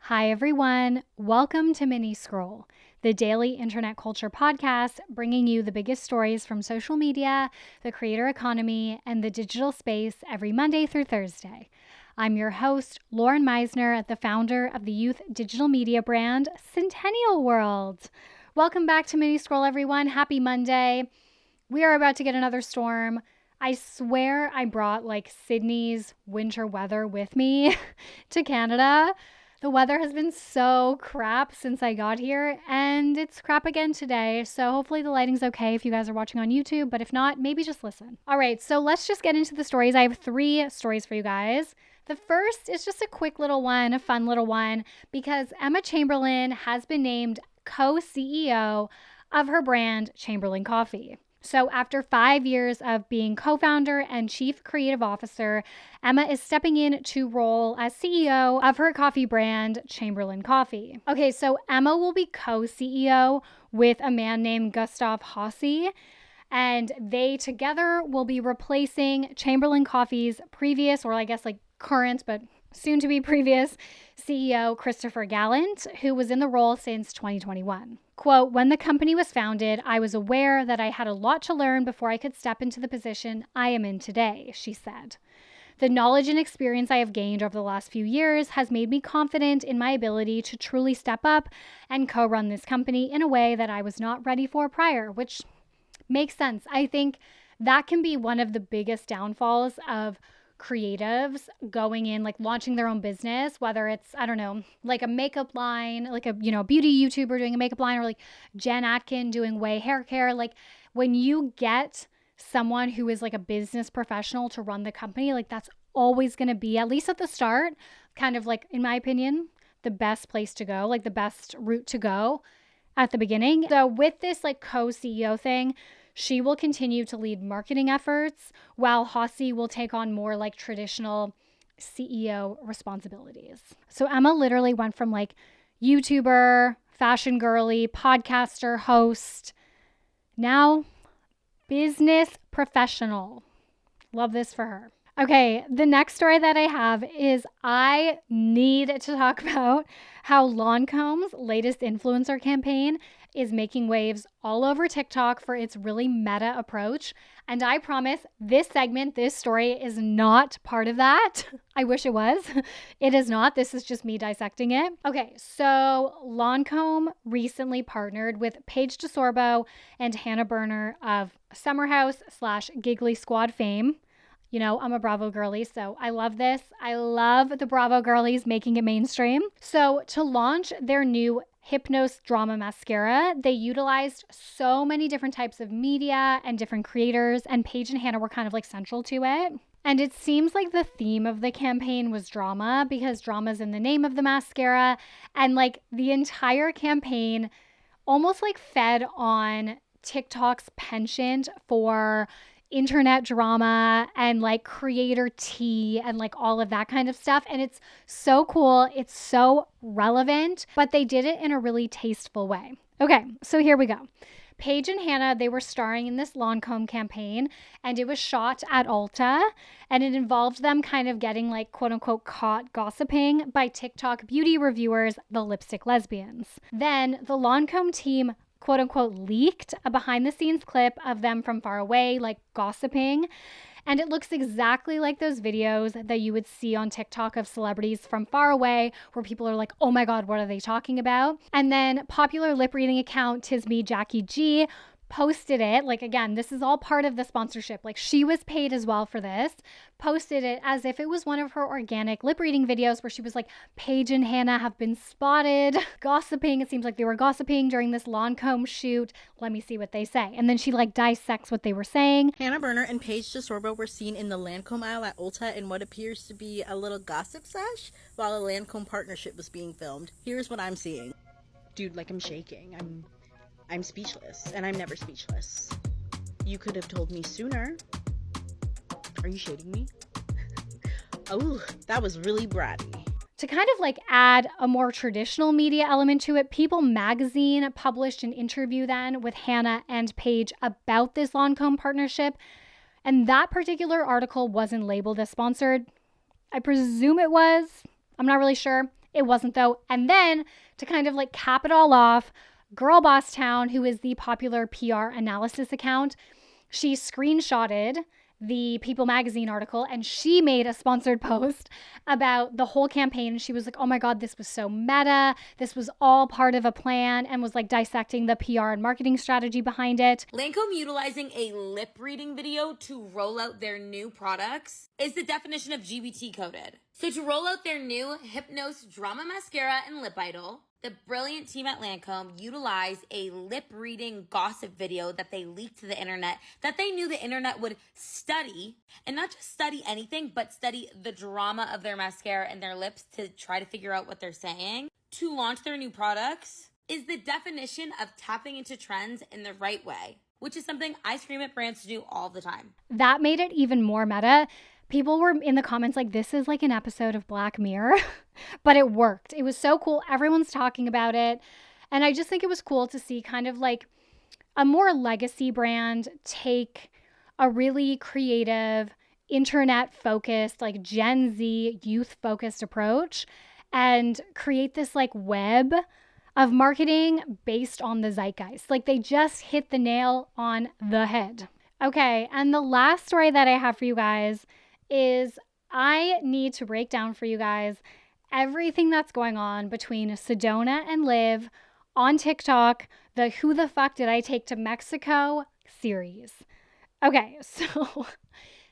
Hi, everyone. Welcome to Mini Scroll, the daily internet culture podcast bringing you the biggest stories from social media, the creator economy, and the digital space every Monday through Thursday. I'm your host, Lauren Meisner, the founder of the youth digital media brand Centennial World. Welcome back to Mini Scroll, everyone. Happy Monday. We are about to get another storm. I swear I brought like Sydney's winter weather with me to Canada. The weather has been so crap since I got here, and it's crap again today. So hopefully the lighting's okay if you guys are watching on YouTube, but if not, maybe just listen. All right, so let's just get into the stories. I have 3 stories for you guys. The first is just a quick little one, a fun little one, because Emma Chamberlain has been named co-CEO of her brand, Chamberlain Coffee. So after 5 years of being co-founder and chief creative officer, Emma is stepping into role as CEO of her coffee brand, Chamberlain Coffee. Okay, so Emma will be co-CEO with a man named Gustav Hossi, and they together will be replacing Chamberlain Coffee's previous, or I guess like current, but soon to be previous CEO, Christopher Gallant, who was in the role since 2021. Quote, "When the company was founded, I was aware that I had a lot to learn before I could step into the position I am in today," she said. "The knowledge and experience I have gained over the last few years has made me confident in my ability to truly step up and co-run this company in a way that I was not ready for prior," which makes sense. I think that can be one of the biggest downfalls of creatives going in, like launching their own business, whether it's, I don't know, like a makeup line, like a, beauty YouTuber doing a makeup line, or like Jen Atkin doing Way Hair Care. Like when you get someone who is like a business professional to run the company, like that's always going to be, at least at the start, kind of like, in my opinion, the best place to go, like the best route to go at the beginning. So with this like co-CEO thing, she will continue to lead marketing efforts while Hossi will take on more like traditional CEO responsibilities. So Emma literally went from like YouTuber, fashion girly, podcaster, host, now business professional. Love this for her. Okay, the next story that I have is I need to talk about how Lancôme's latest influencer campaign is making waves all over TikTok for its really meta approach. And I promise this segment, this story is not part of that. I wish it was. It is not. This is just me dissecting it. Okay, so Lancôme recently partnered with Paige DeSorbo and Hannah Berner of Summer House / Giggly Squad fame. You know, I'm a Bravo girly, so I love this. I love the Bravo girlies making it mainstream. So to launch their new Hypnos Drama Mascara, they utilized so many different types of media and different creators, and Paige and Hannah were kind of like central to it. And it seems like the theme of the campaign was drama, because drama's in the name of the mascara. And like the entire campaign almost like fed on TikTok's penchant for internet drama and like creator tea and like all of that kind of stuff. And it's so cool. It's so relevant, but they did it in a really tasteful way. Okay, so here we go. Paige and Hannah, they were starring in this Lancôme campaign, and it was shot at Ulta, and it involved them kind of getting like quote unquote caught gossiping by TikTok beauty reviewers, the Lipstick Lesbians. Then the Lancôme team quote unquote leaked a behind the scenes clip of them from far away, like gossiping. And it looks exactly like those videos that you would see on TikTok of celebrities from far away where people are like, oh my God, what are they talking about? And then popular lip reading account Tis Me Jackie G posted it. Like, again, this is all part of the sponsorship. Like, she was paid as well for this. Posted it as if it was one of her organic lip reading videos where she was like, Paige and Hannah have been spotted gossiping. It seems like they were gossiping during this Lancôme shoot. Let me see what they say. And then she like dissects what they were saying. Hannah Berner and Paige DeSorbo were seen in the Lancôme aisle at Ulta in what appears to be a little gossip sesh while a Lancôme partnership was being filmed. Here's what I'm seeing. Dude, like I'm shaking. I'm speechless, and I'm never speechless. You could have told me sooner. Are you shading me? Oh, that was really bratty. To kind of like add a more traditional media element to it, People magazine published an interview then with Hannah and Paige about this Lancôme partnership, and that particular article wasn't labeled as sponsored. I presume it was. I'm not really sure. It wasn't though. And then to kind of like cap it all off, Girl Boss Town, who is the popular PR analysis account, she screenshotted the People magazine article and she made a sponsored post about the whole campaign. She was like, oh my God, this was so meta. This was all part of a plan, and was like dissecting the PR and marketing strategy behind it. Lancôme utilizing a lip reading video to roll out their new products is the definition of GBT coded. So to roll out their new Hypnose Drama Mascara and Lip Idol, the brilliant team at Lancôme utilized a lip-reading gossip video that they leaked to the internet that they knew the internet would study, and not just study anything, but study the drama of their mascara and their lips to try to figure out what they're saying. To launch their new products is the definition of tapping into trends in the right way, which is something I scream at brands to do all the time. That made it even more meta. People were in the comments like, this is like an episode of Black Mirror, but it worked. It was so cool. Everyone's talking about it. And I just think it was cool to see kind of like a more legacy brand take a really creative, internet-focused, like Gen Z, youth-focused approach and create this like web of marketing based on the zeitgeist. Like they just hit the nail on the head. Okay, and the last story that I have for you guys is I need to break down for you guys everything that's going on between Sedona and Liv on TikTok, the Who the Fuck Did I Take to Mexico series. Okay, so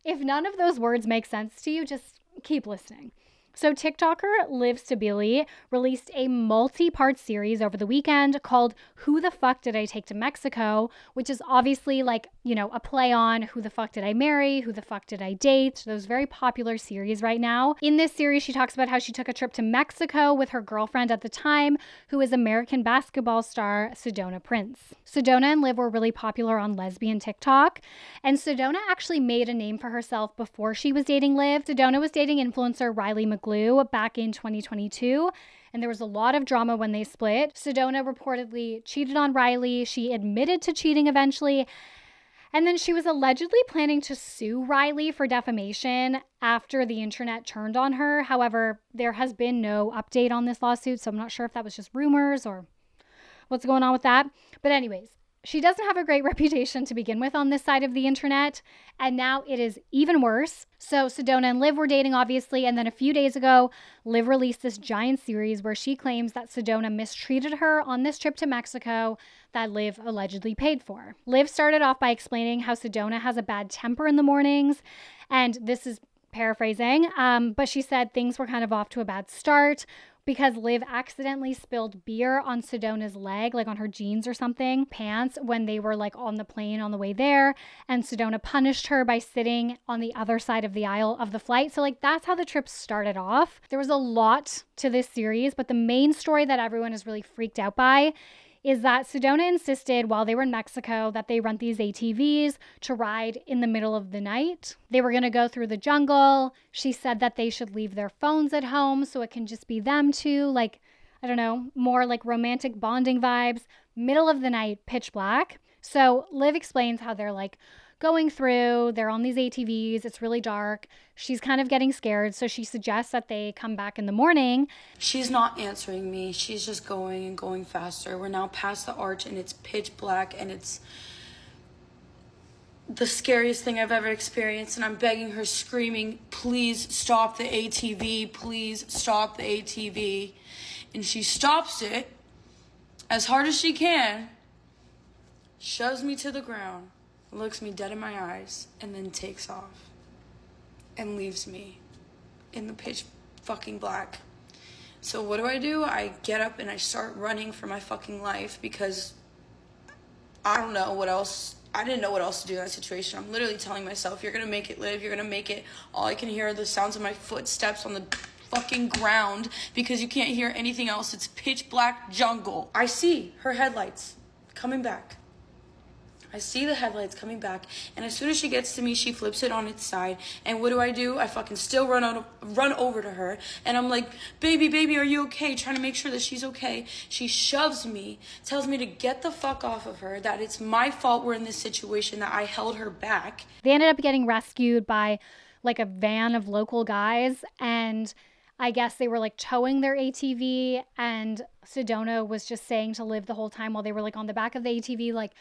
if none of those words make sense to you, just keep listening. So TikToker Liv Stabili released a multi-part series over the weekend called Who the Fuck Did I Take to Mexico, which is obviously like, you know, a play on Who the Fuck Did I Marry, Who the Fuck Did I Date, those very popular series right now. In this series, she talks about how she took a trip to Mexico with her girlfriend at the time, who is American basketball star Sedona Prince. Sedona and Liv were really popular on lesbian TikTok, and Sedona actually made a name for herself before she was dating Liv. Sedona was dating influencer Riley McGlue back in 2022, and there was a lot of drama when they split. Sedona reportedly cheated on Riley. She admitted to cheating eventually, and then she was allegedly planning to sue Riley for defamation after the internet turned on her. However, there has been no update on this lawsuit, so I'm not sure if that was just rumors or what's going on with that. But anyways, she doesn't have a great reputation to begin with on this side of the internet, and now it is even worse. So Sedona and Liv were dating, obviously, and then a few days ago, Liv released this giant series where she claims that Sedona mistreated her on this trip to Mexico that Liv allegedly paid for. Liv started off by explaining how Sedona has a bad temper in the mornings, and this is paraphrasing, but she said things were kind of off to a bad start because Liv accidentally spilled beer on Sedona's leg, like on her jeans or something, pants, when they were like on the plane on the way there. And Sedona punished her by sitting on the other side of the aisle of the flight. So like that's how the trip started off. There was a lot to this series, but the main story that everyone is really freaked out by is that Sedona insisted while they were in Mexico that they rent these ATVs to ride in the middle of the night. They were going to go through the jungle. She said that they should leave their phones at home so it can just be them two, like, I don't know, more like romantic bonding vibes. Middle of the night, pitch black. So Liv explains how they're like going through, they're on these ATVs, it's really dark. She's kind of getting scared, so she suggests that they come back in the morning. She's not answering me. She's just going and going faster. We're now past the arch and it's pitch black and it's the scariest thing I've ever experienced, and I'm begging her, screaming, please stop the ATV, please stop the ATV. And she stops it as hard as she can, shoves me to the ground, looks me dead in my eyes, and then takes off and leaves me in the pitch fucking black. So what do? I get up and I start running for my fucking life because I don't know what else. I didn't know what else to do in that situation. I'm literally telling myself, you're gonna make it, Liv, you're gonna make it. All I can hear are the sounds of my footsteps on the fucking ground because you can't hear anything else. It's pitch black jungle. I see her headlights coming back. I see the headlights coming back, and as soon as she gets to me, she flips it on its side. And what do? I fucking still run over to her, and I'm like, baby, are you okay? Trying to make sure that she's okay. She shoves me, tells me to get the fuck off of her, that it's my fault we're in this situation, that I held her back. They ended up getting rescued by like a van of local guys, and I guess they were like towing their ATV, and Sedona was just saying to Liv the whole time while they were like on the back of the ATV, like,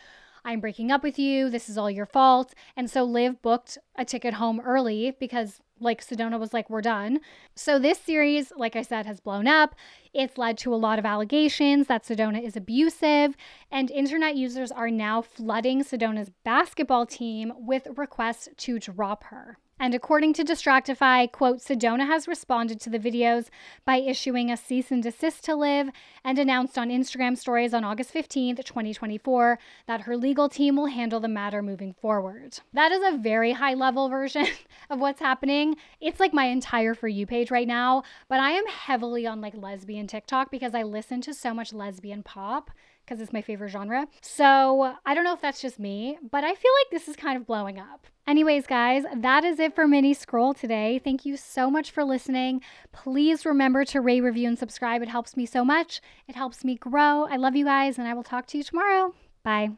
I'm breaking up with you. This is all your fault. And so Liv booked a ticket home early because like Sedona was like, we're done. So this series, like I said, has blown up. It's led to a lot of allegations that Sedona is abusive, and internet users are now flooding Sedona's basketball team with requests to drop her. And according to Distractify, quote, Sedona has responded to the videos by issuing a cease and desist to Liv and announced on Instagram stories on August 15th, 2024, that her legal team will handle the matter moving forward. That is a very high level version of what's happening. It's like my entire For You page right now, but I am heavily on like lesbian TikTok because I listen to so much lesbian pop because it's my favorite genre. So I don't know if that's just me, but I feel like this is kind of blowing up. Anyways, guys, that is it for Mini Scroll today. Thank you so much for listening. Please remember to rate, review, and subscribe. It helps me so much. It helps me grow. I love you guys, and I will talk to you tomorrow. Bye.